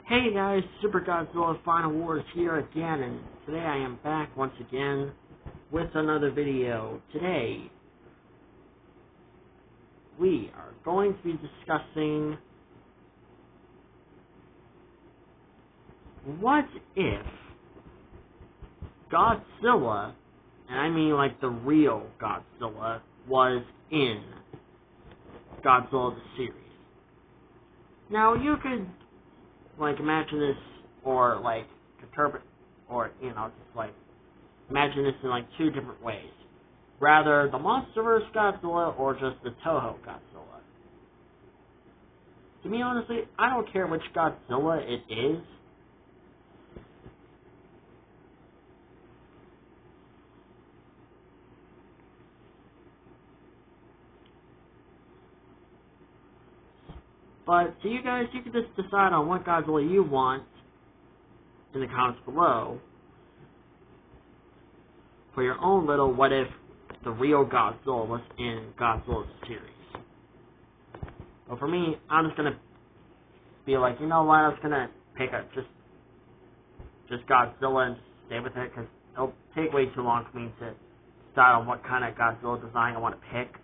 Hey guys, Super Godzilla Final Wars here again, and today I am back once again with another video. Today, we are going to be discussing what if Godzilla, and I mean like the real Godzilla, was in Godzilla the series. Now, you could imagine this, or interpret, or just imagine this in two different ways. Rather the MonsterVerse Godzilla or just the Toho Godzilla. To me, honestly, I don't care which Godzilla it is. But to you guys, you can just decide on what Godzilla you want in the comments below for your own little what if the real Godzilla was in Godzilla's series. Well, for me, I'm just gonna be like, you know what, I'm just gonna pick just Godzilla and stay with it, because it'll take way too long for me to decide on what kind of Godzilla design I want to pick.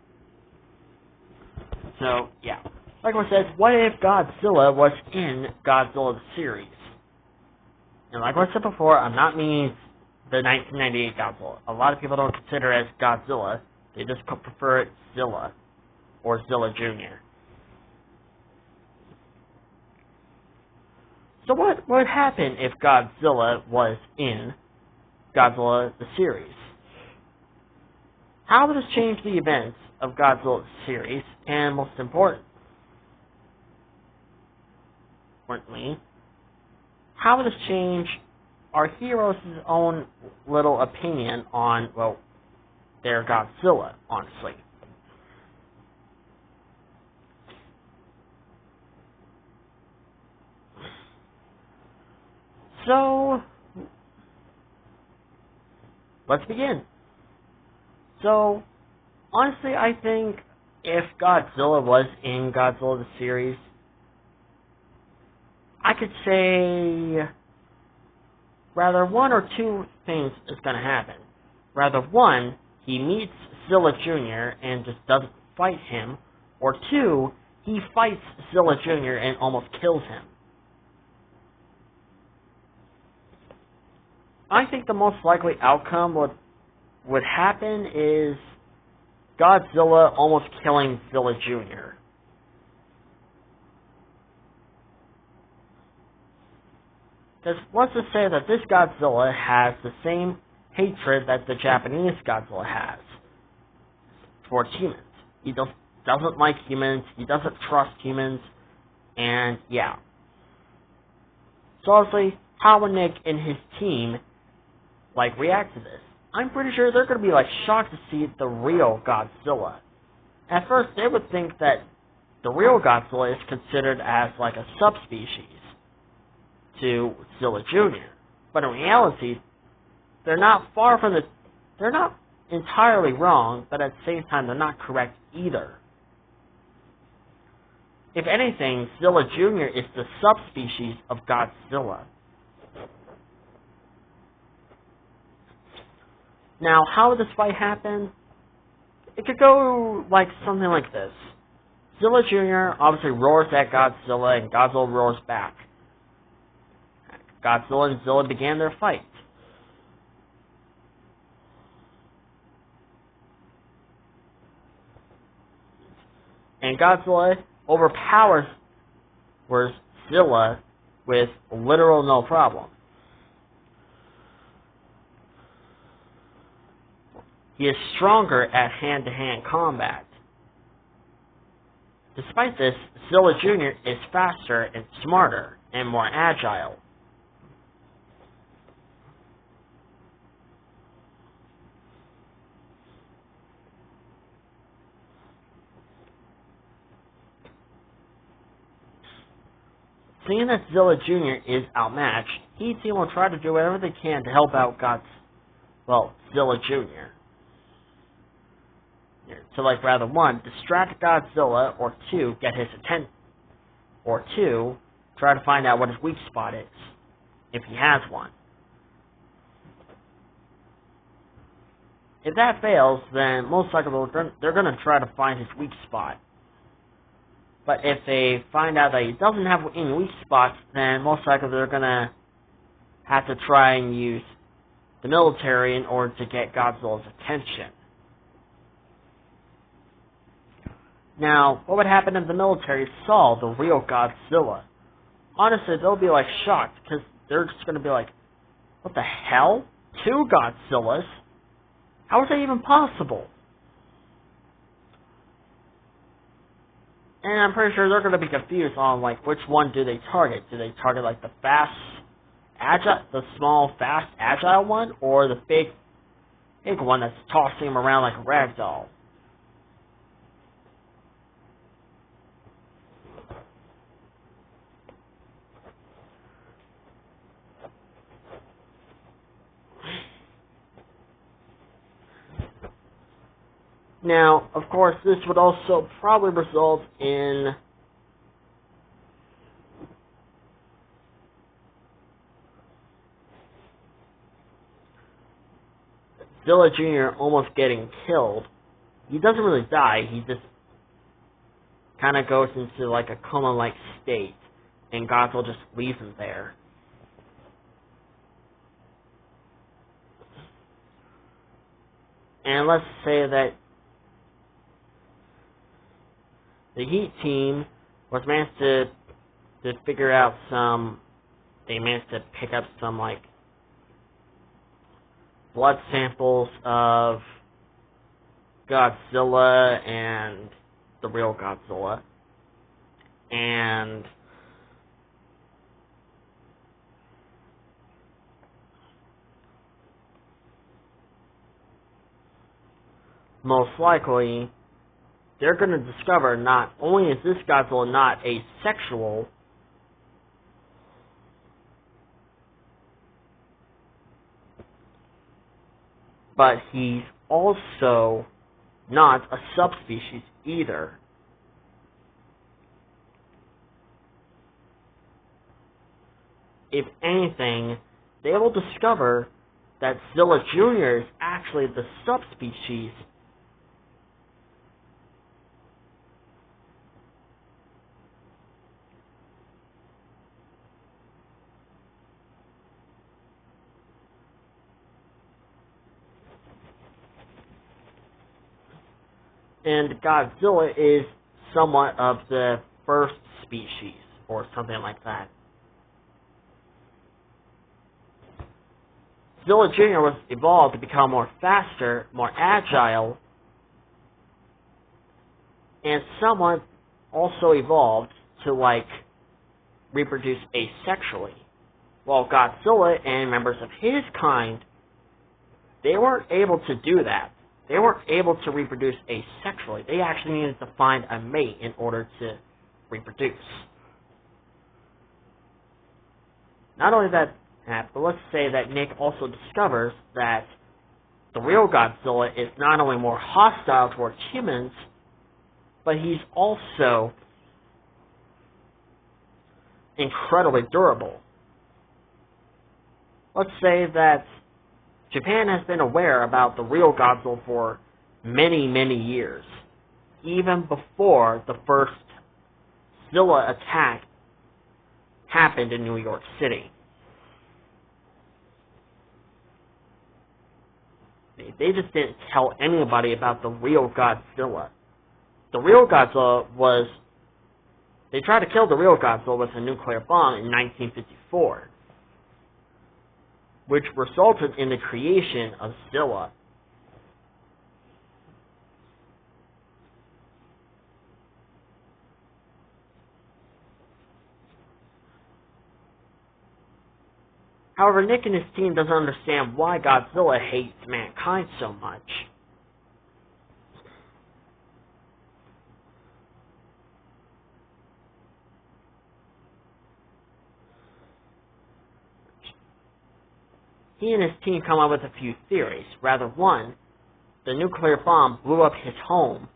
So, yeah. Like I said, what if Godzilla was in Godzilla the series? And like I said before, I'm not meaning the 1998 Godzilla. A lot of people don't consider it as Godzilla. They just prefer it Zilla, or Zilla Jr. So what would happen if Godzilla was in Godzilla the series? How would this change the events of Godzilla the series? And most importantly, how would this change our heroes' own little opinion on, well, their Godzilla, honestly? So, let's begin. So, honestly, I think if Godzilla was in Godzilla the series, I could say rather one or two things is going to happen. Rather, one, he meets Zilla Jr. and just doesn't fight him, or two, he fights Zilla Jr. and almost kills him. I think the most likely outcome would happen is Godzilla almost killing Zilla Jr. Because let's just say that this Godzilla has the same hatred that the Japanese Godzilla has towards humans. He doesn't like humans, he doesn't trust humans, and yeah. So obviously, how would Nick and his team react to this? I'm pretty sure they're going to be shocked to see the real Godzilla. At first, they would think that the real Godzilla is considered as a subspecies to Zilla Jr. But in reality, they're not entirely wrong, but at the same time, they're not correct either. If anything, Zilla Jr. is the subspecies of Godzilla. Now, how would this fight happen? It could go something like this. Zilla Jr. obviously roars at Godzilla, and Godzilla roars back. Godzilla and Zilla began their fight. And Godzilla overpowers Zilla with literal no problem. He is stronger at hand-to-hand combat. Despite this, Zilla Jr. is faster and smarter and more agile. Seeing that Zilla Jr. is outmatched, he and team will try to do whatever they can to help out Zilla Jr. To rather one, distract Godzilla, or two, get his attention, or two, try to find out what his weak spot is, if he has one. If that fails, then most likely they're going to try to find his weak spot. But if they find out that he doesn't have any weak spots, then most likely they're going to have to try and use the military in order to get Godzilla's attention. Now, what would happen if the military saw the real Godzilla? Honestly, they'll be like shocked, because they're just going to be like, what the hell? 2 Godzillas? How is that even possible? And I'm pretty sure they're going to be confused on like which one do they target. Do they target like the small, fast, agile one, or the big one that's tossing him around like a rag doll? Now, of course, this would also probably result in Godzilla Jr. almost getting killed. He doesn't really die, he just kind of goes into like a coma-like state, and Godzilla just leaves him there. And let's say that the Heat team was managed to figure out they managed to pick up some, like, blood samples of Godzilla and the real Godzilla. And most likely, they're going to discover not only is this Godzilla not asexual, but he's also not a subspecies either. If anything, they will discover that Zilla Jr. is actually the subspecies and Godzilla is somewhat of the first species, or something like that. Zilla Jr. was evolved to become more faster, more agile, and somewhat also evolved to, like, reproduce asexually. While Godzilla and members of his kind, they weren't able to do that. They weren't able to reproduce asexually. They actually needed to find a mate in order to reproduce. Not only that, but let's say that Nick also discovers that the real Godzilla is not only more hostile towards humans, but he's also incredibly durable. Let's say that Japan has been aware about the real Godzilla for many, many years, even before the first Zilla attack happened in New York City. They just didn't tell anybody about the real Godzilla. The real Godzilla was... They tried to kill the real Godzilla with a nuclear bomb in 1954, which resulted in the creation of Zilla. However, Nick and his team doesn't understand why Godzilla hates mankind so much. He and his team come up with a few theories. Rather, one, the nuclear bomb blew up his home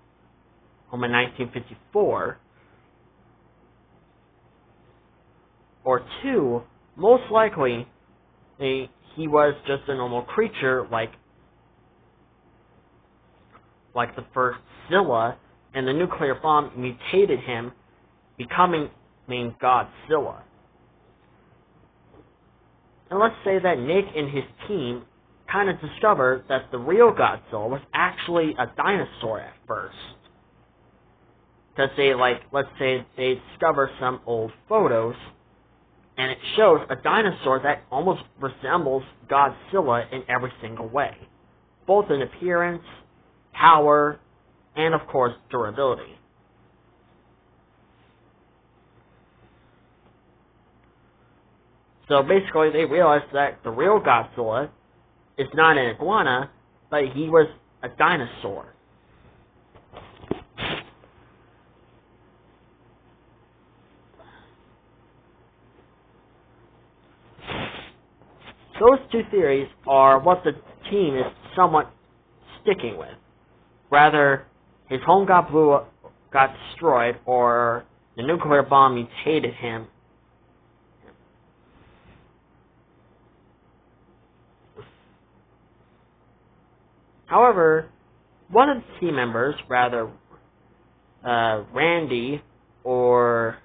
in 1954, Or 2, most likely, he was just a normal creature like the first Zilla, and the nuclear bomb mutated him, becoming Godzilla. And let's say that Nick and his team kind of discovered that the real Godzilla was actually a dinosaur at first. Because let's say they discover some old photos, and it shows a dinosaur that almost resembles Godzilla in every single way. Both in appearance, power, and of course, durability. So basically, they realized that the real Godzilla is not an iguana, but he was a dinosaur. Those two theories are what the team is somewhat sticking with. Rather, his home got destroyed, or the nuclear bomb mutated him. However, one of the team members, rather Randy, or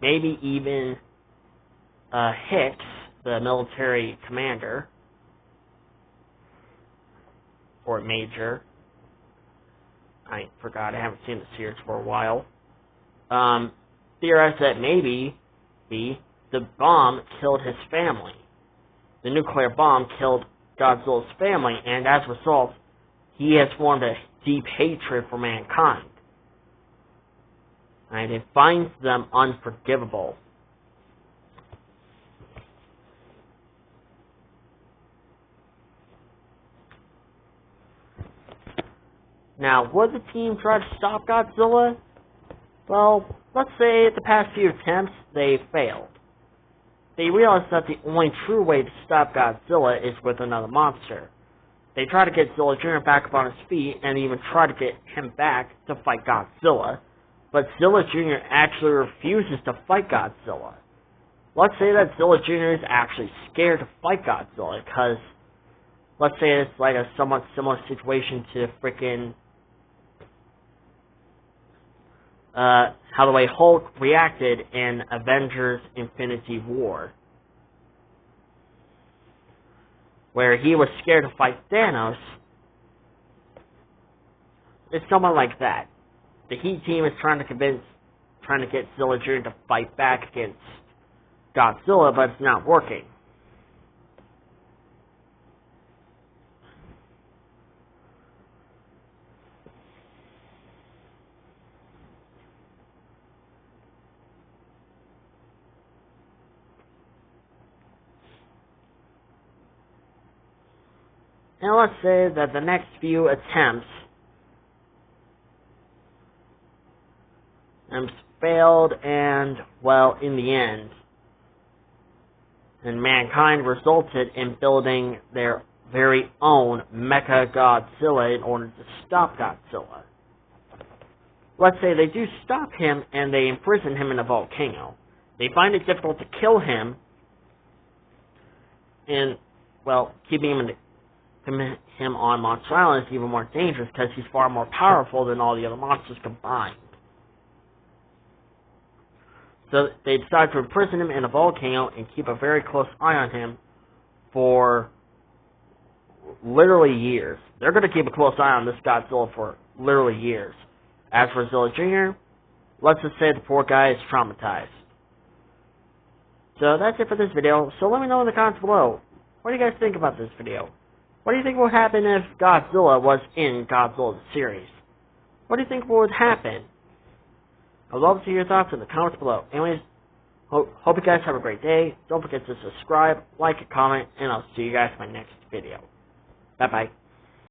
maybe even Hicks, the military commander, or Major, I forgot, I haven't seen the series for a while, theorized that maybe the bomb killed his family. The nuclear bomb killed Godzilla's family, and as a result, he has formed a deep hatred for mankind. And it finds them unforgivable. Now, would the team try to stop Godzilla? Well, let's say the past few attempts, they failed. They realized that the only true way to stop Godzilla is with another monster. They try to get Zilla Jr. back up on his feet, and even try to get him back to fight Godzilla, but Zilla Jr. actually refuses to fight Godzilla. Let's say that Zilla Jr. is actually scared to fight Godzilla, because let's say it's like a somewhat similar situation to frickin' how the way Hulk reacted in Avengers Infinity War, where he was scared to fight Thanos. It's someone like that. The Heat team is trying to get Zilla Jr. to fight back against Godzilla, but it's not working. And let's say that the next few attempts failed, and, well, in the end, and mankind resulted in building their very own Mecha Godzilla in order to stop Godzilla. Let's say they do stop him and they imprison him in a volcano. They find it difficult to kill him, and, well, keeping him on Monster Island is even more dangerous because he's far more powerful than all the other monsters combined. So they decide to imprison him in a volcano and keep a very close eye on him for literally years. They're going to keep a close eye on this Godzilla for literally years. As for Zilla Jr., let's just say the poor guy is traumatized. So that's it for this video. So let me know in the comments below, what do you guys think about this video? What do you think would happen if Godzilla was in Godzilla the series? What do you think would happen? I'd love to hear your thoughts in the comments below. Anyways, hope you guys have a great day. Don't forget to subscribe, like, and comment, and I'll see you guys in my next video. Bye-bye.